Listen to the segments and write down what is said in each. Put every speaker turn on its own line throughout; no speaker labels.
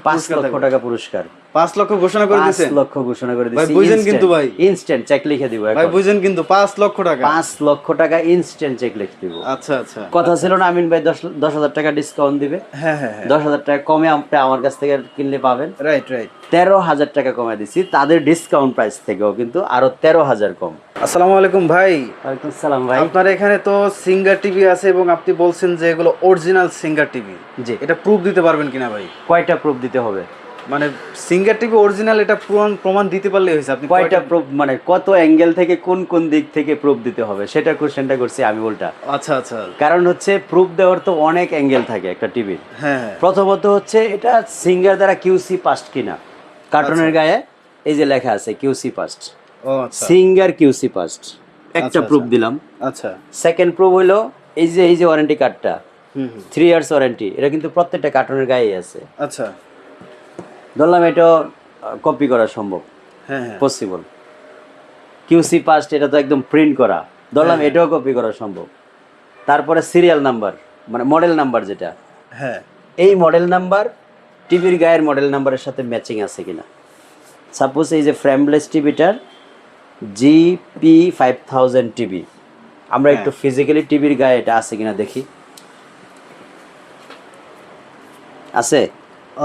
5 লক্ষ টাকা পুরস্কার।
5 লক্ষ ঘোষণা করে দিয়েছে।
5 লক্ষ ঘোষণা করে দিয়েছি।
ভাই বুঝেন কিন্তু ভাই,
ইনস্ট্যান্ট চেক লিখে দিব এখন।
ভাই বুঝেন কিন্তু 5 লক্ষ টাকা।
5 লক্ষ টাকা ইনস্ট্যান্ট চেক লিখে দিব।
আচ্ছা আচ্ছা,
কথা ছিল না আমিন ভাই 10,000 টাকা ডিসকাউন্ট দিবে।
হ্যাঁ হ্যাঁ হ্যাঁ,
10,000 টাকা কমে আপনি আমার কাছ থেকে কিনলে পাবেন।
Right right.
13,000 টাকা কমে দিছি, তাদের ডিসকাউন্ট প্রাইস থেকেও কিন্তু আরো 13,000 কম।
আসসালামু আলাইকুম ভাই।
ওয়ালাইকুম সালাম ভাই।
আপনার এখানে তো সিঙ্গার টিভি আছে এবং আপনি বলছেন যে এগুলো অরিজিনাল সিঙ্গার টিভি।
জি।
এটা প্রুফ দিতে পারবেন কিনা ভাই?
কয়টা প্রুফ দিতে হবে?
মানে সিঙ্গার টিভি অরিজিনাল এটা প্রমাণ দিতে পারলে হয়েছে। আপনি
কয়টা প্রুফ মানে কত অ্যাঙ্গেল থেকে কোন কোন দিক থেকে প্রুফ দিতে হবে সেটা কোশ্চেনটা করছি আমি উল্টা।
আচ্ছা আচ্ছা,
কারণ হচ্ছে প্রুফ দেওয়ার তো অনেক অ্যাঙ্গেল থাকে একটা টিভির।
হ্যাঁ হ্যাঁ,
প্রথমত হচ্ছে এটা সিঙ্গার দ্বারা কিউসি পাস্ট কিনা, কার্টুনের গায়ে এই যে লেখা আছে কিউসি পাস্ট,
ও আচ্ছা,
সিঙ্গার কিউসি পাস্ট, একটা
আচ্ছা,
প্রুফ দিলাম।
আচ্ছা,
সেকেন্ড প্রুফ হলো এই যে ওয়ারেন্টি কার্ডটা 3 ইয়ার্স ওয়ারেন্টি, এটা কিন্তু প্রত্যেকটা কার্টুনের গায়েই আছে।
আচ্ছা,
ধরলাম এটা কপি করা সম্ভব,
হ্যাঁ হ্যাঁ,
পসিবল। কিউসি পাস্ট এটা তো একদম প্রিন্ট করা, ধরলাম এটাও কপি করা সম্ভব। তারপরে সিরিয়াল নাম্বার মানে মডেল নাম্বার যেটা,
হ্যাঁ,
এই মডেল নাম্বার টিভির গায়ের মডেল নাম্বারের সাথে ম্যাচিং আছে কিনা। সাপোজ এই যে ফ্রেমলেস টিভিটার GP 5000 টিভি, আমরা একটু ফিজিক্যালি টিভির গায়ে এটা আছে কিনা দেখি। আছে?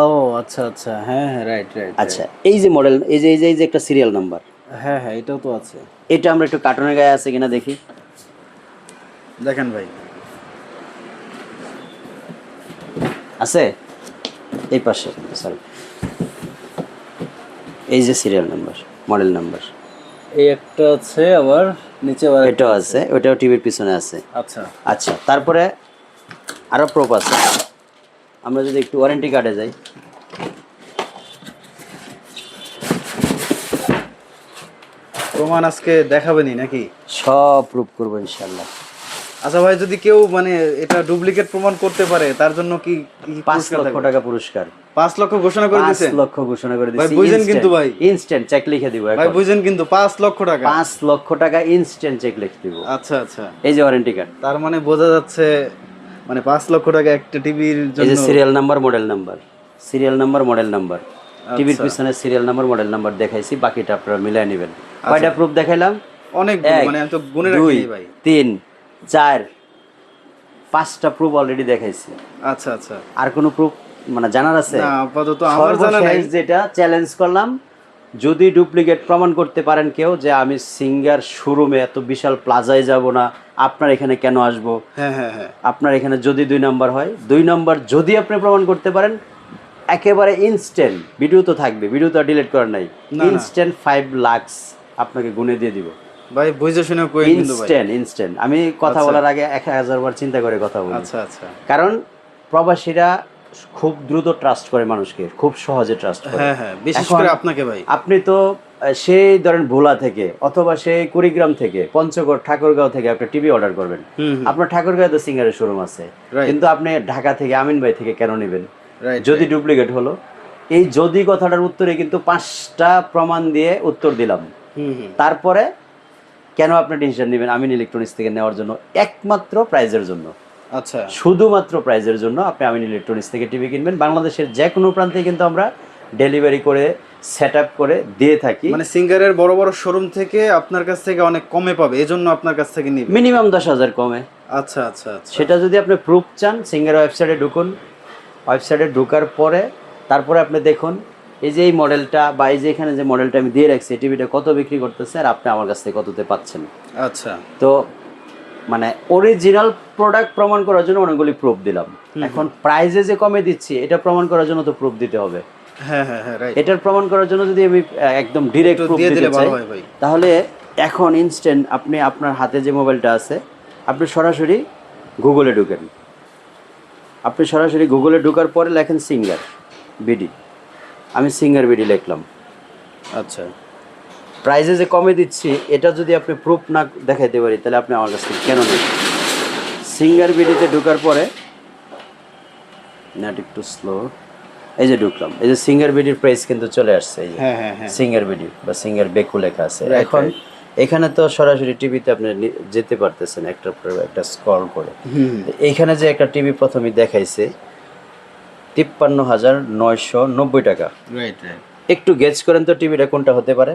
ও আচ্ছা আচ্ছা, হ্যাঁ হ্যাঁ, রাইট রাইট।
আচ্ছা, এই যে মডেল এই যে একটা সিরিয়াল নাম্বার,
হ্যাঁ হ্যাঁ, এটাও তো আছে।
এটা আমরা একটু কার্টুনের গায়ে আছে কিনা দেখি।
দেখেন ভাই,
আছে এই পাশে, সরি, এই যে সিরিয়াল নাম্বার মডেল নাম্বার,
এই একটা আছে, আবার নিচে আবার
এটাও আছে, ওটাও টিভির পিছনে আছে।
আচ্ছা
আচ্ছা, তারপরে আরো প্রুফ আছে। আমরা যদি একটু ওয়ারেন্টি কার্ডে যাই,
প্রমাণ আজকে দেখাবেনই নাকি?
সব প্রুফ করবো ইনশাল্লাহ।
আচ্ছা ভাই, যদি কেউ মানে এটা ডুপ্লিকেট প্রমাণ করতে পারে তার জন্য কি
5 লক্ষ টাকা পুরস্কার।
5 লক্ষ ঘোষণা করে দিয়েছে।
5 লক্ষ ঘোষণা করে
ভাই
দিয়েছি।
বুঝেন কিন্তু ভাই,
ইনস্ট্যান্ট চেক লিখে দিব
ভাই
এখন।
বুঝেন কিন্তু 5 লক্ষ টাকা।
5 লক্ষ টাকা ইনস্ট্যান্ট চেক লিখে দিব।
আচ্ছা আচ্ছা,
এই যে ওয়ারেন্টি কার্ড,
তার মানে বোঝা যাচ্ছে মানে 5 লক্ষ টাকা একটা টিভির
এই
জন্য।
যে serial number model number, serial number model number, টিভির
আচ্ছা।
পিছনে সিরিয়াল নাম্বার মডেল নাম্বার দেখাইছি, বাকিটা আপনারা মিলাই নেবেন। কয়টা প্রুফ দেখাইলাম?
অনেক,
এক,
মানে আমি তো গুনে
2,
রাখিনি ভাই।
3, 4, 5টা প্রুফ অলরেডি দেখাইছি।
আচ্ছা আচ্ছা,
আর কোনো প্রুফ মানে জানার আছে?
না আপাতত আমার জানা নাই।
সর্বশেষ যেটা চ্যালেঞ্জ করলাম, যদি ডুপ্লিকেট প্রমাণ করতে পারেন কেউ যে আমি সিঙ্গার শোরুমে এত বিশাল প্লাজায় যাব না, আপনার এখানে কেন আসব,
হ্যাঁ হ্যাঁ হ্যাঁ,
আপনার এখানে যদি 2 নাম্বার হয়, 2 নাম্বার যদি আপনি প্রমাণ করতে পারেন, একেবারে ইনস্ট্যান্ট, ভিডিও তো থাকবে, ভিডিও তো ডিলিট করার নাই,
না।
ইনস্ট্যান্ট 5 লাখ আপনাকে গুনে দিয়ে দিব।
ভাই বুঝে শুনে কই কিন্তু ভাই।
ইনস্ট্যান্ট। আমি কথা
আচ্ছা।
বলার আগে 1000 বার চিন্তা করে কথা বলি।
আচ্ছা আচ্ছা,
কারণ প্রবাসীরা খুব দ্রুত ট্রাস্ট করে মানুষকে, খুব সহজে ট্রাস্ট করে।
হ্যাঁ হ্যাঁ, বিশেষ
এখন
করে আপনাকে ভাই।
আপনি তো সেই ধরেন ভোলা থেকে অথবা সেই কুড়িগ্রাম থেকে, পঞ্চগড়, ঠাকুরগাঁও থেকে একটা টিভি অর্ডার করবেন। আপনার ঠাকুরগাঁও তো সিঙ্গারের শোরুম আছে,
Right.
কিন্তু আপনি ঢাকা থেকে আমিন ভাই থেকে কেন নেবেন?
রাইট,
যদি ডুপ্লিকেট হলো, এই যদি কথাটার উত্তরে কিন্তু 5টা প্রমাণ দিয়ে উত্তর দিলাম। তারপরে কেন আপনি ডিসিশন নেবেন আমিন ইলেকট্রনিক্স থেকে নেওয়ার জন্য? একমাত্র প্রাইজের জন্য,
আচ্ছা,
শুধুমাত্র প্রাইজের জন্য আপনি আমিন ইলেকট্রনিক্স থেকে টিভি কিনবেন। বাংলাদেশের যে কোনো প্রান্তে কিন্তু আমরা ডেলিভারি করে সেট আপ করে দিয়ে থাকি।
মানে সিঙ্গারের বড় বড় শোরুম থেকে আপনার কাছ থেকে অনেক কমে পাবে, এজন্য আপনার কাছ থেকে নিবে।
মিনিমাম 10,000 কমে।
আচ্ছা আচ্ছা আচ্ছা,
সেটা যদি আপনি প্রুফ চান, সিঙ্গার ওয়েবসাইটে ঢুকুন, ওয়েবসাইটে ঢোকার পরে তারপরে আপনি দেখুন এই যে এই মডেলটা বা এই যে এখানে যে মডেলটা আমি দিয়ে রাখছি, টিভিটা কত বিক্রি করতেছে আর আপনি আমার কাছ থেকে কততে পাচ্ছেন।
আচ্ছা,
তো মানে অরিজিনাল প্রোডাক্ট প্রমাণ করার জন্য অনেকগুলি প্রুফ দিলাম। এখন প্রাইজে যে কমে দিচ্ছি এটা প্রমাণ করার জন্য তো প্রুফ দিতে হবে।
হ্যাঁ হ্যাঁ হ্যাঁ, রাইট।
এটার প্রমাণ করার জন্য যদি আমি একদম ডিরেক্ট প্রুফ
দিয়ে
দিতে
দিলে
চাই,
ভালো হয় ভাই।
তাহলে এখন ইনস্ট্যান্ট আপনি আপনার হাতে যে মোবাইলটা আছে, আপনি সরাসরি গুগলে ঢুকেন। আপনি সরাসরি গুগলে ঢোকার পরে লেখেন সিঙ্গার বিডি, আমি সিঙ্গার বিডি লিখলাম।
আচ্ছা,
প্রাইজে যে কমে দিচ্ছি এটা যদি আপনি প্রুফ না দেখাইতে পারি, তাহলে আপনি আমার কাছ থেকে কেন নেবেন? সিঙ্গার বিডিতে ঢোকার পরে নেট একটু স্লো, এই যে ঢুকলাম, এই যে সিঙ্গার বিডির প্রাইস কিন্তু চলে আসছে, এই যে
হ্যাঁ হ্যাঁ হ্যাঁ,
সিঙ্গার বিডি বা সিঙ্গার বেকু লেখা আছে।
Right,
এখন
right.
এখানে তো সরাসরি টিভিতে আপনি যেতে পারতেছেন একটার পর একটা স্ক্রল করে। এইখানে যে একটা টিভি প্রথমে দেখাইছে, 53,990 টাকা।
Right right.
একটু গেজ করেন তো টিভিটা কোনটা হতে পারে?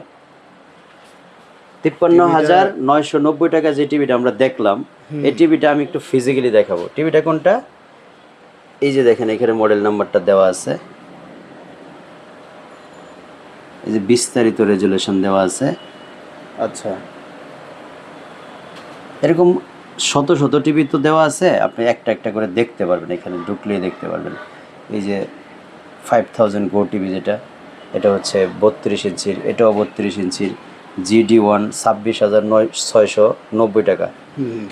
53,990 টাকা যে টিভিটা আমরা দেখলাম, এই টিভিটা আমি একটু ফিজিক্যালি দেখাবো। টিভিটা কোনটা? এই যে দেখেন এখানে মডেল নাম্বারটা দেওয়া আছে, এই যে বিস্তারিত রেজুলেশন দেওয়া আছে।
আচ্ছা,
এরকম শত শত টিভি তো দেওয়া আছে, আপনি একটা একটা করে দেখতে পারবেন, এখানে ঢুকলেই দেখতে পারবেন। এই যে 5000 গো টিভি যেটা, এটা হচ্ছে 32 ইঞ্চির, এটাও 32 ইঞ্চির, GD1 26,690 টাকা।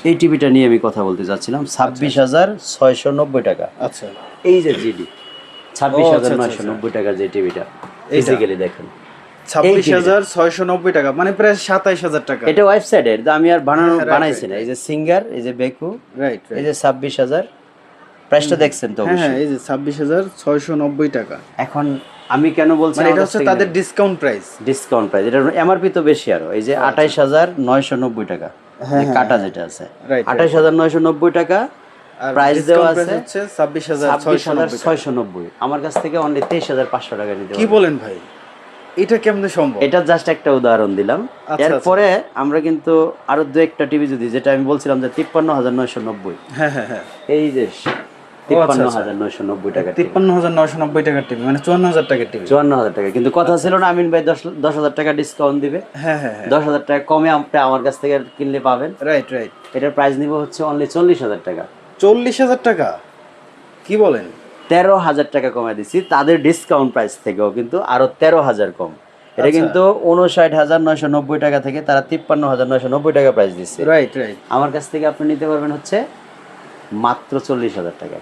এই টিভিটা নিয়ে আমি কথা বলতে চাচ্ছিলাম, 26,690 টাকা।
আচ্ছা,
এই যে জিডি 26,990 টাকা যে টিভিটা, ফিজিক্যালি দেখেন
26,690 টাকা, মানে প্রায় 27,000 টাকা।
এটা ওয়েবসাইটের, আমি আর বানাইছি না। এই যে সিঙ্গার, এই যে বেকু,
রাইট
এই যে 26,000 প্রাইসটা দেখছেন তো?
হ্যাঁ, এই যে 26,690 টাকা।
এখন আমি কেন বলছি,
মানে এটা হচ্ছে তাদের ডিসকাউন্ট প্রাইস।
ডিসকাউন্ট প্রাইস, এটা এমআরপি তো বেশি আরো। এই যে 28,990 টাকা, কাটা যেটা আছে 28,990 টাকা প্রাইস দেওয়া আছে,
হচ্ছে 26,690।
আমার কাছ থেকে অনলি 23,500 টাকা নিতে।
কি বলেন ভাই, এটা কেমনে সম্ভব?
এটা জাস্ট একটা উদাহরণ দিলাম। এরপরে আমরা কিন্তু আরো দু একটা টিভি যদি, যেটা আমি বলছিলাম যে 53,990,
হ্যাঁ হ্যাঁ হ্যাঁ,
এই যে 53,990 টাকা,
53,990 টাকার টিভি, মানে 54,000 টাকার টিভি।
54,000 টাকা, কিন্তু কথা ছিল না আমিন ভাই 10,000 টাকা ডিসকাউন্ট দিবে।
হ্যাঁ হ্যাঁ,
10,000 টাকা কমে আপনি আমার কাছ থেকে কিনলে পাবেন।
Right right.
এটার প্রাইস নিব হচ্ছে অনলি 40,000 টাকা।
40,000 টাকা? কি বলেন?
13,000 টাকা কমে দিচ্ছি, তাদের ডিসকাউন্ট প্রাইস থেকেও কিন্তু আরো 13,000 কম। এটা কিন্তু 59,990 টাকা থেকে তারা 53,990 টাকা প্রাইস দিচ্ছে।
Right right.
আমার কাছ থেকে আপনি নিতে পারবেন হচ্ছে মাত্র 40,000 টাকা।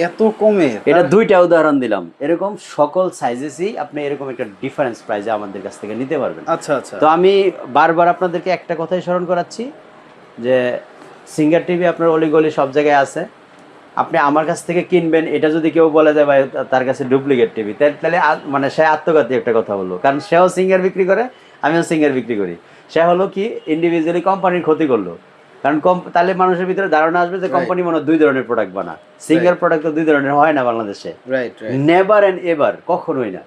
এত কমে?
এটা দুইটা উদাহরণ দিলাম, এরকম সকল সাইজেসই আপনি এরকম একটা ডিফারেন্স প্রাইসে আমাদের কাছ থেকে নিতে পারবেন।
আচ্ছা আচ্ছা।
তো আমি বারবার আপনাদেরকে একটা কথাই স্মরণ করাচ্ছি যে সিঙ্গার টিভি আপনার অলিগলি সব জায়গায় আছে। আপনি আমার কাছ থেকে কিনবেন, এটা যদি কেউ বলে দেয় ভাই তার কাছে ডুপ্লিকেট টিভি, তাহলে মানে সে আত্মঘাতী একটা কথা বললো। কারণ সেও সিঙ্গার বিক্রি করে, আমিও সিঙ্গার বিক্রি করি। সে হলো কি ইন্ডিভিজুয়ালি কোম্পানির ক্ষতি করলো। কারণ তাহলে মানুষের ভিতরে ধারণা আসবে যে কোম্পানি মনে হয় দুই ধরনের প্রোডাক্ট বানা। সিঙ্গার প্রোডাক্ট তো দুই ধরনের হয় না বাংলাদেশে,
right right,
never end ever, কখনোই না।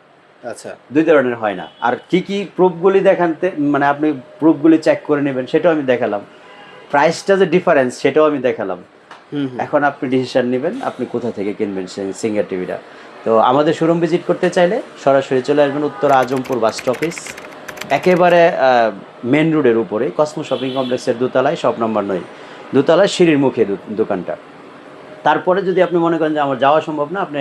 আচ্ছা,
দুই ধরনের হয় না। আর কি কি প্রুফগুলি দেখাতে, মানে আপনি প্রুফগুলি চেক করে নেবেন, সেটাও আমি দেখালাম। প্রাইসটা যে ডিফারেন্স সেটাও আমি দেখালাম। এখন আপনি ডিসিশন নেবেন আপনি কোথা থেকে কিনবেন সিঙ্গার টিভিটা। তো আমাদের শোরুম ভিজিট করতে চাইলে সরাসরি চলে আসবেন উত্তর আজমপুর বাস স্টপেজ, একেবারে মেন রোডের উপরে কসমো শপিং কমপ্লেক্সের দোতলায়, শপ নাম্বার 9, দোতলায় সিঁড়ির মুখে দোকানটা। তারপরে যদি আপনি মনে করেন যে আমার যাওয়া সম্ভব না, আপনি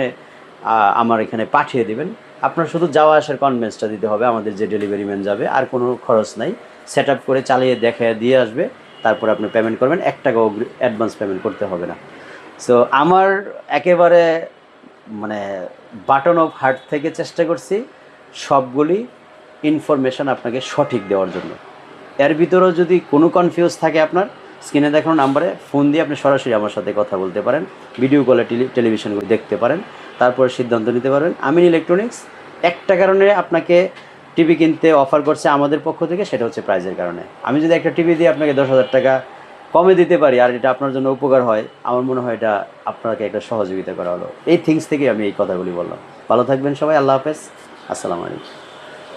আমার এখানে পাঠিয়ে দিবেন। আপনার শুধু যাওয়া আসার কনভেন্সটা দিতে হবে, আমাদের যে ডেলিভারি ম্যান যাবে, আর কোনো খরচ নাই। সেট আপ করে চালিয়ে দেখে দিয়ে আসবে, তারপরে আপনি পেমেন্ট করবেন, 1 টাকাও অ্যাডভান্স পেমেন্ট করতে হবে না। সো আমার একেবারে মানে বাটন অফ হার্ট থেকে চেষ্টা করছি সবগুলি ইনফরমেশান আপনাকে সঠিক দেওয়ার জন্য। এর ভিতরেও যদি কোনো কনফিউজ থাকে, আপনার স্ক্রিনে দেখানো নাম্বারে ফোন দিয়ে আপনি সরাসরি আমার সাথে কথা বলতে পারেন, ভিডিও কলে টেলিভিশনগুলো দেখতে পারেন, তারপরে সিদ্ধান্ত নিতে পারবেন। আমিন ইলেকট্রনিক্স একটা কারণে আপনাকে টিভি কিনতে অফার করছে আমাদের পক্ষ থেকে, সেটা হচ্ছে প্রাইজের কারণে। আমি যদি একটা টিভি দিয়ে আপনাকে 10,000 টাকা কমে দিতে পারি আর এটা আপনার জন্য উপকার হয়, আমার মনে হয় এটা আপনাকে একটা সহযোগিতা করা হলো। এই থিংস থেকে আমি এই কথাগুলি বললাম। ভালো থাকবেন সবাই, আল্লাহ হাফেজ, আসসালামু আলাইকুম।